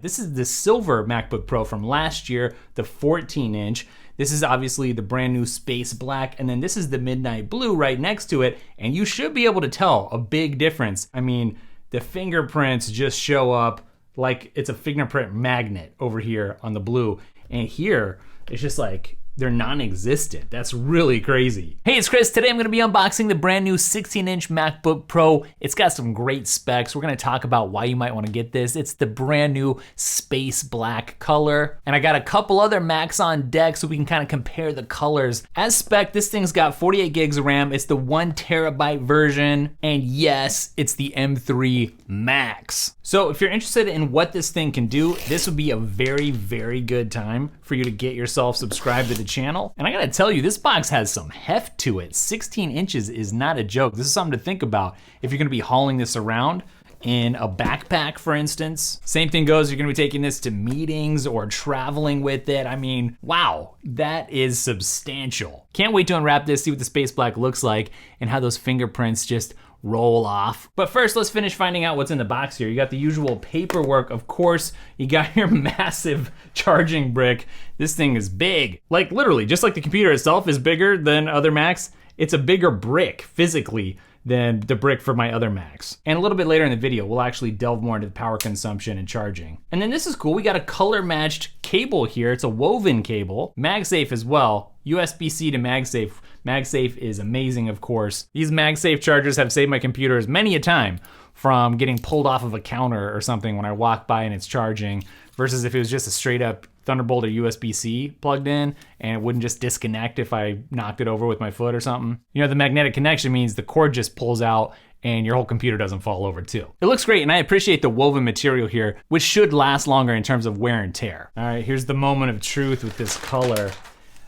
This is the silver MacBook Pro from last year, the 14-inch. This is obviously the brand new space black, and then this is the midnight blue right next to it, and you should be able to tell a big difference. I mean, the fingerprints just show up like it's a fingerprint magnet over here on the blue, and here it's just like they're non-existent. That's really crazy. Hey, it's Chris. Today I'm gonna be unboxing the brand new 16-inch MacBook Pro. It's got some great specs. We're gonna talk about why you might wanna get this. It's the brand new space black color. And I got a couple other Macs on deck so we can kind of compare the colors. As spec, this thing's got 48 gigs of RAM. It's the 1 terabyte version. And yes, it's the M3 Max. So if you're interested in what this thing can do, this would be a very, very good time for you to get yourself subscribed to the channel. And I gotta tell you, this box has some heft to it. 16 inches is not a joke. This is something to think about if you're gonna be hauling this around in a backpack, for instance. Same thing goes, you're gonna be taking this to meetings or traveling with it. I mean, wow, that is substantial. Can't wait to unwrap this, see what the space black looks like, and how those fingerprints just roll off. But first, let's finish finding out what's in the box here. You got the usual paperwork, of course. You got your massive charging brick. This thing is big. Like literally, just like the computer itself is bigger than other Macs, it's a bigger brick physically than the brick for my other Macs. And a little bit later in the video, we'll actually delve more into the power consumption and charging. And then this is cool, we got a color matched cable here. It's a woven cable, MagSafe as well, USB-C to MagSafe. MagSafe is amazing, of course. These MagSafe chargers have saved my computers many a time from getting pulled off of a counter or something when I walk by and it's charging, versus if it was just a straight up Thunderbolt or USB-C plugged in and it wouldn't just disconnect if I knocked it over with my foot or something. You know, the magnetic connection means the cord just pulls out and your whole computer doesn't fall over too. It looks great, and I appreciate the woven material here, which should last longer in terms of wear and tear. All right, here's the moment of truth with this color.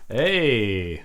Hey.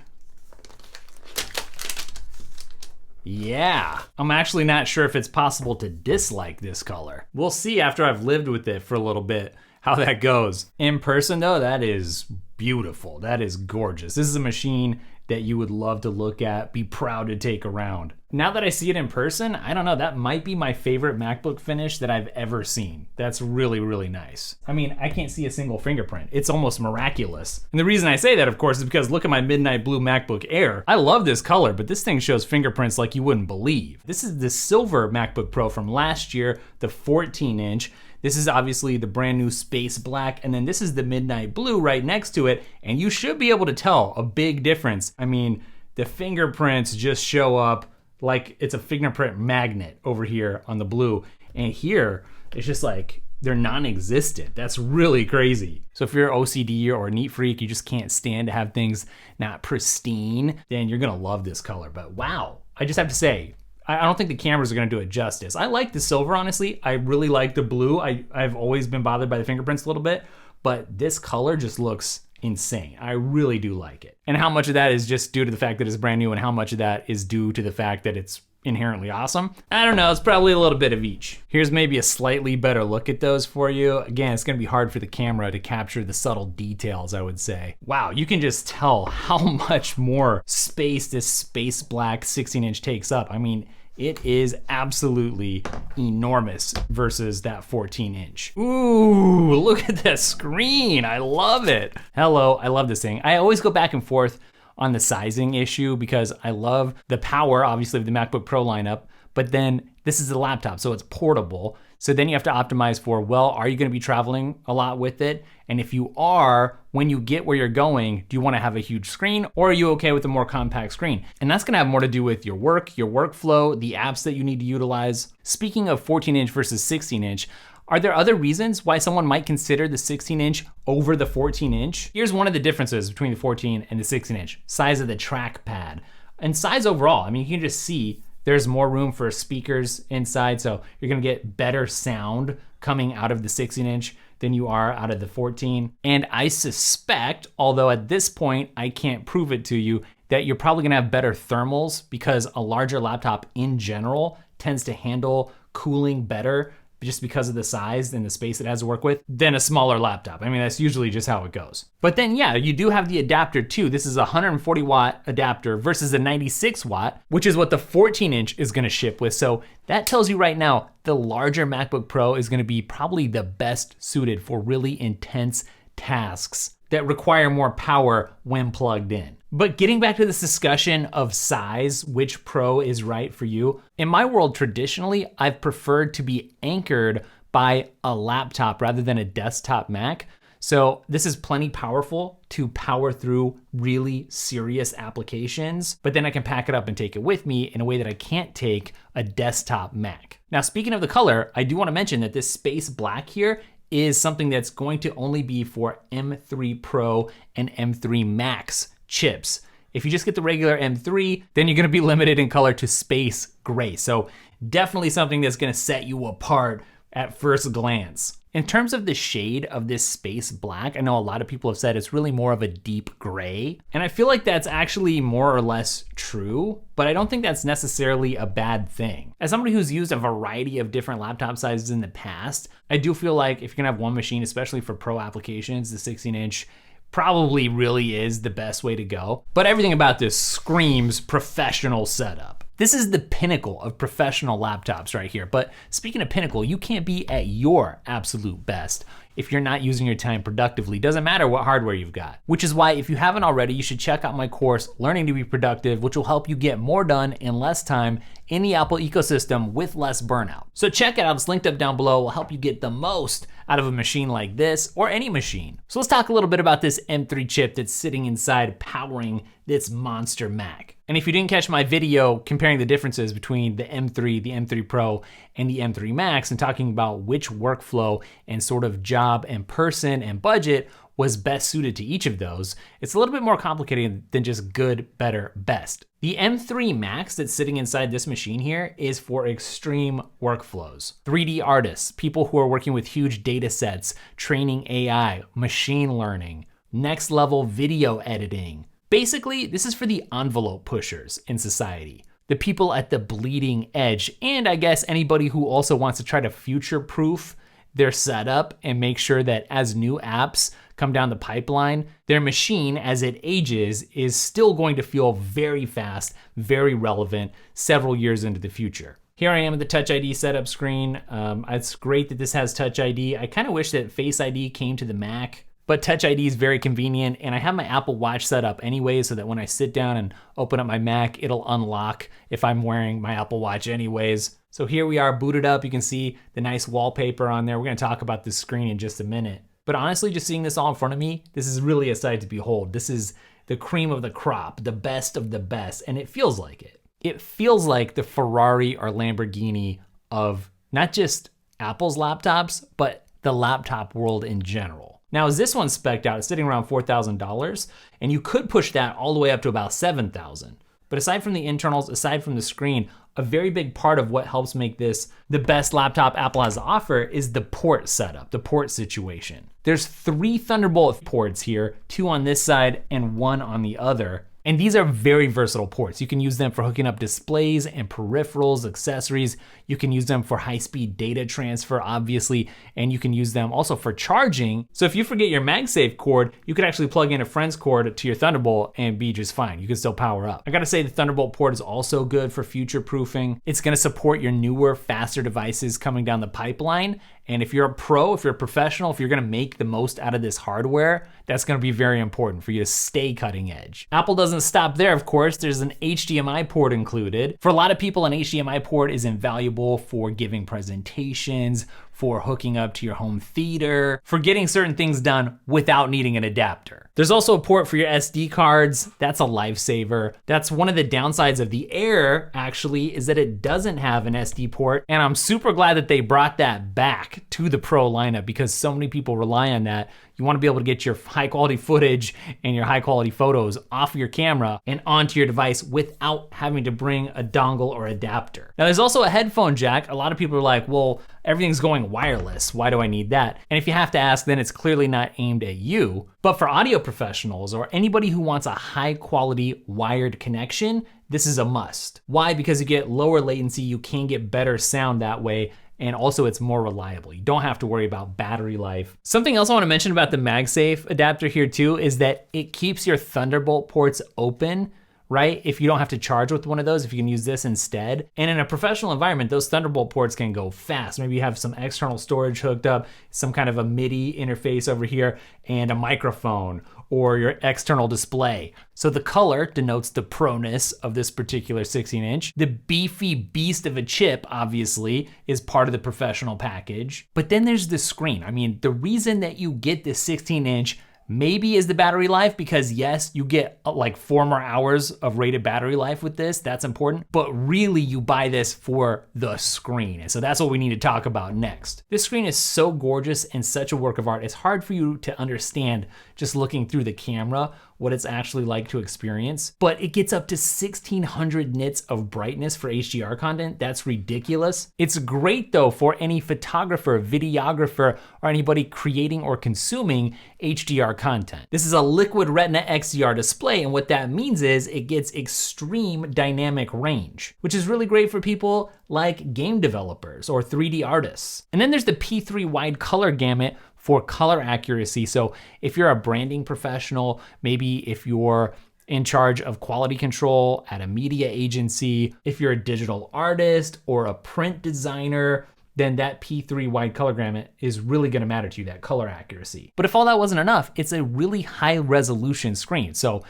Yeah, I'm actually not sure if it's possible to dislike this color. We'll see after I've lived with it for a little bit how that goes. In person though, that is beautiful. That is gorgeous. This is a machine that you would love to look at, be proud to take around. Now that I see it in person, I don't know, that might be my favorite MacBook finish that I've ever seen. That's really, really nice. I mean, I can't see a single fingerprint. It's almost miraculous. And the reason I say that, of course, is because look at my midnight blue MacBook Air. I love this color, but this thing shows fingerprints like you wouldn't believe. This is the silver MacBook Pro from last year, the 14-inch. This is obviously the brand new space black, and then this is the midnight blue right next to it, and you should be able to tell a big difference. I mean, the fingerprints just show up like it's a fingerprint magnet over here on the blue, and here it's just like they're non-existent. That's really crazy. So if you're OCD or a neat freak, you just can't stand to have things not pristine, then you're gonna love this color. But wow, I just have to say, I don't think the cameras are gonna do it justice. I like the silver, honestly. I really like the blue. I've always been bothered by the fingerprints a little bit, but this color just looks insane. I really do like it. And how much of that is just due to the fact that it's brand new and how much of that is due to the fact that it's inherently awesome? I don't know, it's probably a little bit of each. Here's maybe a slightly better look at those for you. Again, it's gonna be hard for the camera to capture the subtle details, I would say. Wow, you can just tell how much more space this space black 16-inch takes up. I mean, it is absolutely enormous versus that 14-inch. Ooh, look at that screen. I love it. Hello, I love this thing. I always go back and forth on the sizing issue because I love the power, obviously, of the MacBook Pro lineup, but then this is a laptop, so it's portable. So then you have to optimize for, well, are you gonna be traveling a lot with it? And if you are, when you get where you're going, do you wanna have a huge screen or are you okay with a more compact screen? And that's gonna have more to do with your work, your workflow, the apps that you need to utilize. Speaking of 14-inch versus 16-inch, are there other reasons why someone might consider the 16-inch over the 14-inch? Here's one of the differences between the 14 and the 16-inch, size of the trackpad. And size overall, I mean, you can just see there's more room for speakers inside, so you're gonna get better sound coming out of the 16-inch than you are out of the 14. And I suspect, although at this point I can't prove it to you, that you're probably gonna have better thermals because a larger laptop in general tends to handle cooling better just because of the size and the space it has to work with, than a smaller laptop. I mean, that's usually just how it goes. But then yeah, you do have the adapter too. This is a 140 watt adapter versus a 96 watt, which is what the 14-inch is gonna ship with. So that tells you right now, the larger MacBook Pro is gonna be probably the best suited for really intense tasks that require more power when plugged in. But getting back to this discussion of size, which Pro is right for you, in my world, traditionally, I've preferred to be anchored by a laptop rather than a desktop Mac. So this is plenty powerful to power through really serious applications, but then I can pack it up and take it with me in a way that I can't take a desktop Mac. Now, speaking of the color, I do want to mention that this space black here is something that's going to only be for M3 Pro and M3 Max chips. If you just get the regular M3, then you're gonna be limited in color to space gray. So definitely something that's gonna set you apart at first glance. In terms of the shade of this space black, I know a lot of people have said it's really more of a deep gray, and I feel like that's actually more or less true, but I don't think that's necessarily a bad thing. As somebody who's used a variety of different laptop sizes in the past, I do feel like if you're gonna have one machine, especially for pro applications, the 16-inch probably really is the best way to go. But everything about this screams professional setup. This is the pinnacle of professional laptops right here. But speaking of pinnacle, you can't be at your absolute best if you're not using your time productively. Doesn't matter what hardware you've got. Which is why if you haven't already, you should check out my course, Learning to be Productive, which will help you get more done in less time in the Apple ecosystem with less burnout. So check it out, it's linked up down below. It will help you get the most out of a machine like this or any machine. So let's talk a little bit about this M3 chip that's sitting inside powering this monster Mac. And if you didn't catch my video comparing the differences between the M3, the M3 Pro, and the M3 Max and talking about which workflow and sort of job and person and budget was best suited to each of those, it's a little bit more complicated than just good, better, best. The M3 Max that's sitting inside this machine here is for extreme workflows. 3D artists, people who are working with huge data sets, training AI, machine learning, next level video editing. Basically, this is for the envelope pushers in society, the people at the bleeding edge, and I guess anybody who also wants to try to future-proof their setup and make sure that as new apps come down the pipeline, their machine, as it ages, is still going to feel very fast, very relevant several years into the future. Here I am at the Touch ID setup screen. It's great that this has Touch ID. I kind of wish that Face ID came to the Mac, but Touch ID is very convenient, and I have my Apple Watch set up anyway so that when I sit down and open up my Mac, it'll unlock if I'm wearing my Apple Watch anyways. So here we are booted up. You can see the nice wallpaper on there. We're gonna talk about this screen in just a minute. But honestly, just seeing this all in front of me, this is really a sight to behold. This is the cream of the crop, the best of the best, and it feels like it. It feels like the Ferrari or Lamborghini of not just Apple's laptops, but the laptop world in general. Now, as this one's spec'd out, it's sitting around $4,000, and you could push that all the way up to about $7,000. But aside from the internals, aside from the screen, a very big part of what helps make this the best laptop Apple has to offer is the port setup, the port situation. There's 3 Thunderbolt ports here, 2 on this side and 1 on the other. And these are very versatile ports. You can use them for hooking up displays and peripherals, accessories. You can use them for high-speed data transfer, obviously, and you can use them also for charging. So if you forget your MagSafe cord, you could actually plug in a friend's cord to your Thunderbolt and be just fine. You can still power up. I gotta say the Thunderbolt port is also good for future-proofing. It's gonna support your newer, faster devices coming down the pipeline. And if you're a pro, if you're a professional, if you're gonna make the most out of this hardware, that's gonna be very important for you to stay cutting edge. Apple doesn't stop there, of course. There's an HDMI port included. For a lot of people, an HDMI port is invaluable for giving presentations, for hooking up to your home theater, for getting certain things done without needing an adapter. There's also a port for your SD cards. That's a lifesaver. That's one of the downsides of the Air, actually, is that it doesn't have an SD port. And I'm super glad that they brought that back to the Pro lineup because so many people rely on that. You want to be able to get your high quality footage and your high quality photos off of your camera and onto your device without having to bring a dongle or adapter. Now there's also a headphone jack. A lot of people are like, well, everything's going wireless. Why do I need that? And if you have to ask, then it's clearly not aimed at you. But for audio professionals or anybody who wants a high quality wired connection, this is a must. Why? Because you get lower latency, you can get better sound that way, and also it's more reliable. You don't have to worry about battery life. Something else I want to mention about the MagSafe adapter here too is that it keeps your Thunderbolt ports open, right? If you don't have to charge with one of those, if you can use this instead. And in a professional environment, those Thunderbolt ports can go fast. Maybe you have some external storage hooked up, some kind of a MIDI interface over here, and a microphone, or your external display. So the color denotes the proness of this particular 16-inch. The beefy beast of a chip, obviously, is part of the professional package. But then there's the screen. I mean, the reason that you get this 16-inch maybe is the battery life, because yes, you get like 4 more hours of rated battery life with this, that's important, but really you buy this for the screen. And so that's what we need to talk about next. This screen is so gorgeous and such a work of art, it's hard for you to understand just looking through the camera what it's actually like to experience, but it gets up to 1600 nits of brightness for HDR content. That's ridiculous. It's great though for any photographer, videographer, or anybody creating or consuming HDR content. This is a liquid retina XDR display, and what that means is it gets extreme dynamic range, which is really great for people like game developers or 3D artists. And then there's the P3 wide color gamut for color accuracy. So if you're a branding professional, maybe if you're in charge of quality control at a media agency, if you're a digital artist or a print designer, then that P3 wide color gamut is really gonna matter to you, that color accuracy. But if all that wasn't enough, it's a really high resolution screen. So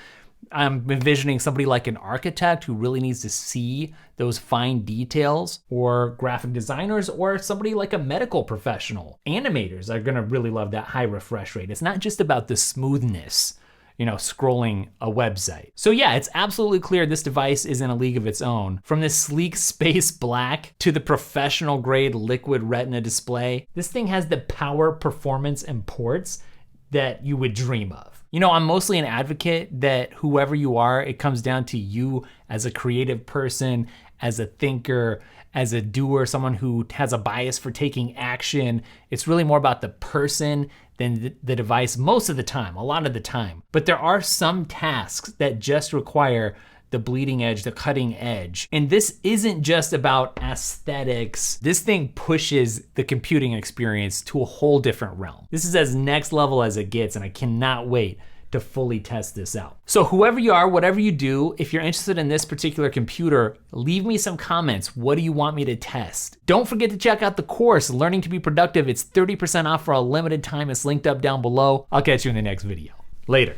I'm envisioning somebody like an architect who really needs to see those fine details, or graphic designers, or somebody like a medical professional. Animators are gonna really love that high refresh rate. It's not just about the smoothness, you know, scrolling a website. So yeah, it's absolutely clear this device is in a league of its own. From this sleek space black to the professional grade liquid retina display, this thing has the power, performance, and ports that you would dream of. You know, I'm mostly an advocate that whoever you are, it comes down to you as a creative person, as a thinker, as a doer, someone who has a bias for taking action. It's really more about the person than the device most of the time, a lot of the time. But there are some tasks that just require the bleeding edge, the cutting edge. And this isn't just about aesthetics. This thing pushes the computing experience to a whole different realm. This is as next level as it gets, and I cannot wait to fully test this out. So whoever you are, whatever you do, if you're interested in this particular computer, leave me some comments. What do you want me to test? Don't forget to check out the course, Learning to be Productive. It's 30% off for a limited time. It's linked up down below. I'll catch you in the next video. Later.